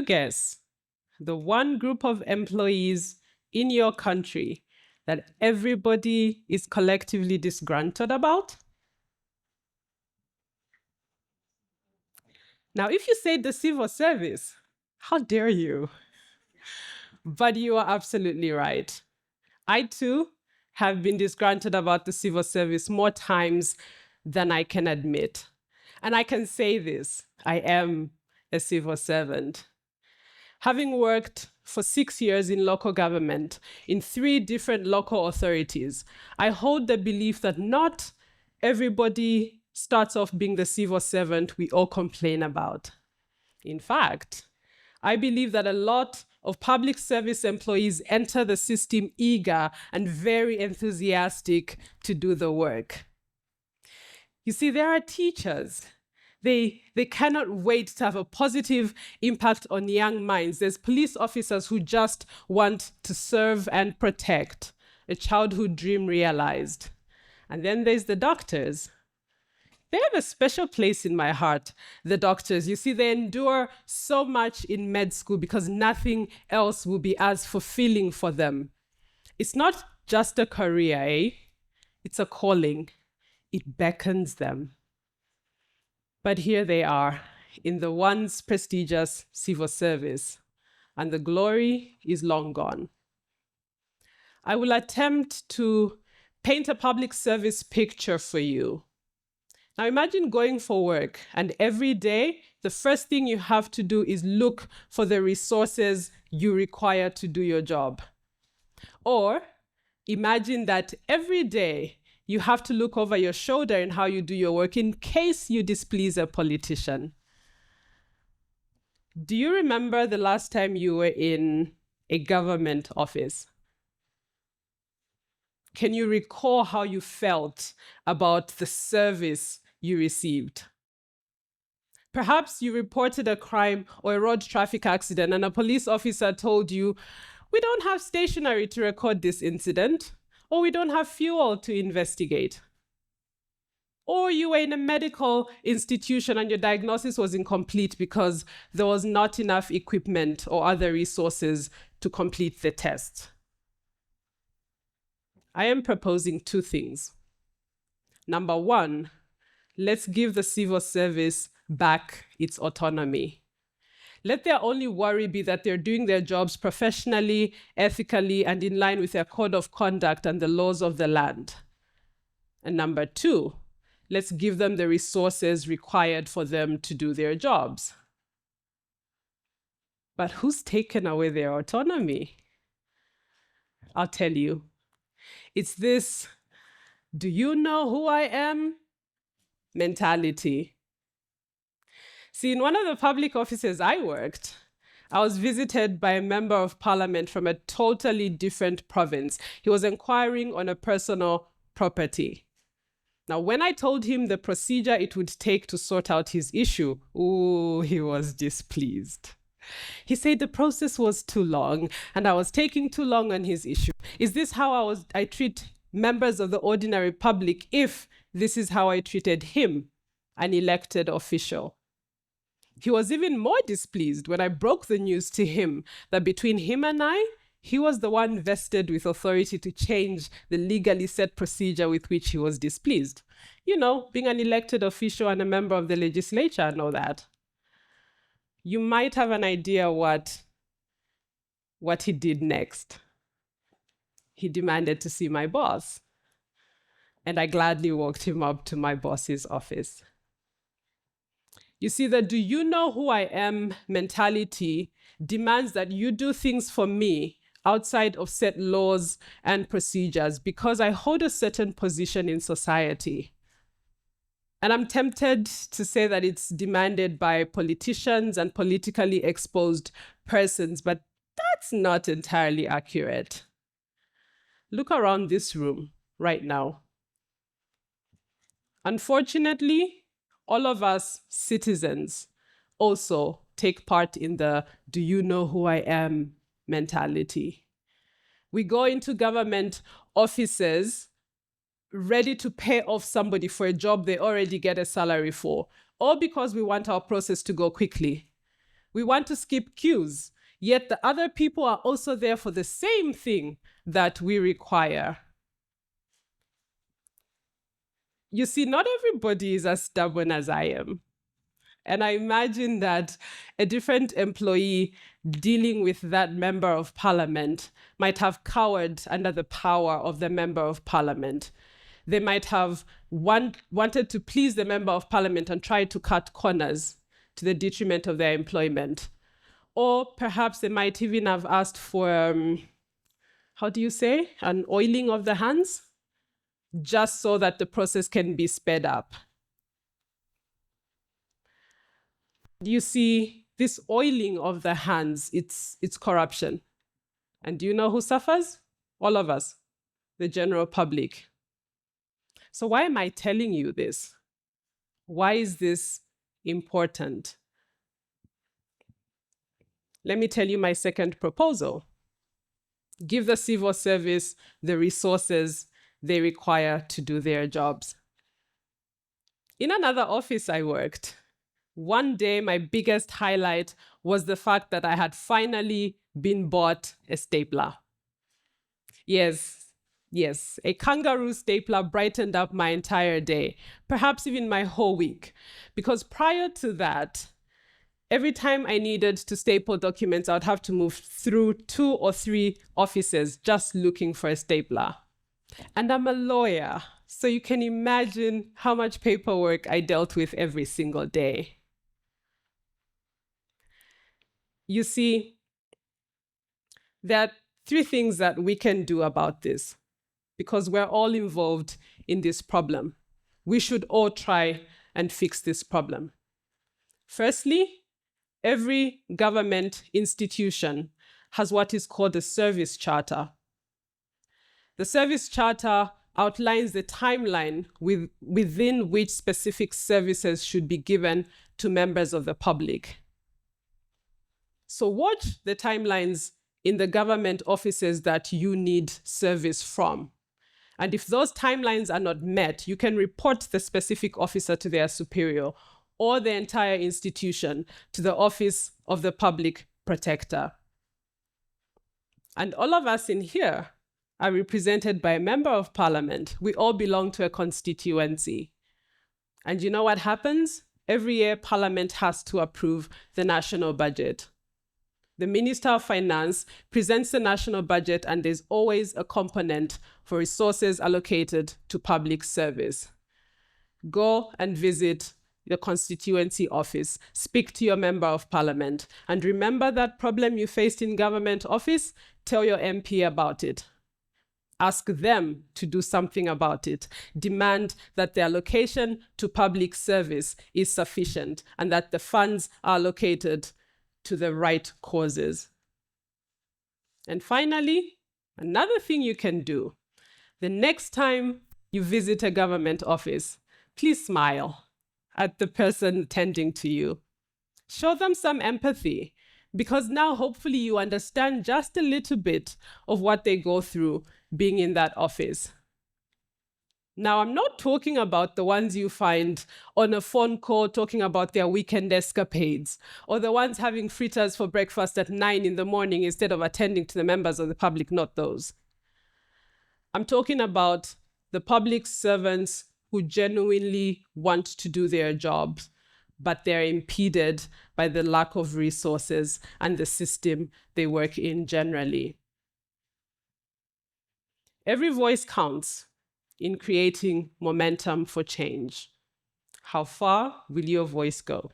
guess the one group of employees in your country that everybody is collectively disgruntled about? Now, if you say the civil service, how dare you? But you are absolutely right. I too have been disgruntled about the civil service more times than I can admit. And I can say this, I am a civil servant. Having worked for 6 years in local government in 3 different local authorities, I hold the belief that not everybody starts off being the civil servant we all complain about. In fact, I believe that a lot of public service employees enter the system eager and very enthusiastic to do the work. You see, there are teachers. They cannot wait to have a positive impact on young minds. There's police officers who just want to serve and protect, a childhood dream realized. And then there's the doctors. They have a special place in my heart, the doctors. You see, they endure so much in med school because nothing else will be as fulfilling for them. It's not just a career, eh? It's a calling. It beckons them. But here they are, in the once prestigious civil service, and the glory is long gone. I will attempt to paint a public service picture for you. Now imagine going for work, and every day, the first thing you have to do is look for the resources you require to do your job. Or imagine that every day, you have to look over your shoulder in how you do your work in case you displease a politician. Do you remember the last time you were in a government office? Can you recall how you felt about the service you received? Perhaps you reported a crime or a road traffic accident and a police officer told you, "We don't have stationery to record this incident," or "We don't have fuel to investigate." Or you were in a medical institution and your diagnosis was incomplete because there was not enough equipment or other resources to complete the test. I am proposing 2 things. Number 1, let's give the civil service back its autonomy. Let their only worry be that they're doing their jobs professionally, ethically, and in line with their code of conduct and the laws of the land. And number 2, let's give them the resources required for them to do their jobs. But who's taken away their autonomy? I'll tell you. It's this, "Do you know who I am?" mentality. See, in one of the public offices I worked, I was visited by a member of parliament from a totally different province. He was inquiring on a personal property. Now, when I told him the procedure it would take to sort out his issue, he was displeased. He said the process was too long and I was taking too long on his issue. Is this how I treat members of the ordinary public if this is how I treated him, an elected official? He was even more displeased when I broke the news to him that between him and I, he was the one vested with authority to change the legally set procedure with which he was displeased. You know, being an elected official and a member of the legislature and all that. You might have an idea what he did next. He demanded to see my boss. And I gladly walked him up to my boss's office. You see, the "do you know who I am" mentality demands that you do things for me outside of set laws and procedures because I hold a certain position in society. And I'm tempted to say that it's demanded by politicians and politically exposed persons, but that's not entirely accurate. Look around this room right now. Unfortunately, all of us citizens also take part in the "do you know who I am" mentality. We go into government offices ready to pay off somebody for a job they already get a salary for, or because we want our process to go quickly. We want to skip queues, yet the other people are also there for the same thing that we require. You see, not everybody is as stubborn as I am. And I imagine that a different employee dealing with that member of parliament might have cowered under the power of the member of parliament. They might have wanted to please the member of parliament and try to cut corners to the detriment of their employment. Or perhaps they might even have asked for, an oiling of the hands, just so that the process can be sped up. You see, this oiling of the hands, it's corruption. And do you know who suffers? All of us, the general public. So why am I telling you this? Why is this important? Let me tell you my second proposal. Give the civil service the resources they require to do their jobs. In another office I worked, one day my biggest highlight was the fact that I had finally been bought a stapler. Yes, a kangaroo stapler brightened up my entire day, perhaps even my whole week. Because prior to that, every time I needed to staple documents, I would have to move through 2 or 3 offices just looking for a stapler. And I'm a lawyer, so you can imagine how much paperwork I dealt with every single day. You see, there are 3 things that we can do about this, because we're all involved in this problem. We should all try and fix this problem. Firstly, every government institution has what is called a service charter. The service charter outlines the timeline within which specific services should be given to members of the public. So watch the timelines in the government offices that you need service from. And if those timelines are not met, you can report the specific officer to their superior or the entire institution to the Office of the Public Protector. And all of us in here are represented by a member of parliament. We all belong to a constituency. And you know what happens? Every year, parliament has to approve the national budget. The Minister of Finance presents the national budget, and there's always a component for resources allocated to public service. Go and visit the constituency office, speak to your member of parliament, and remember that problem you faced in government office, tell your MP about it. Ask them to do something about it. Demand that the allocation to public service is sufficient and that the funds are allocated to the right causes. And finally, another thing you can do, the next time you visit a government office, please smile at the person tending to you. Show them some empathy, because now hopefully you understand just a little bit of what they go through being in that office. Now, I'm not talking about the ones you find on a phone call talking about their weekend escapades, or the ones having fritters for breakfast at 9 in the morning instead of attending to the members of the public, not those. I'm talking about the public servants who genuinely want to do their jobs, but they're impeded by the lack of resources and the system they work in generally. Every voice counts in creating momentum for change. How far will your voice go?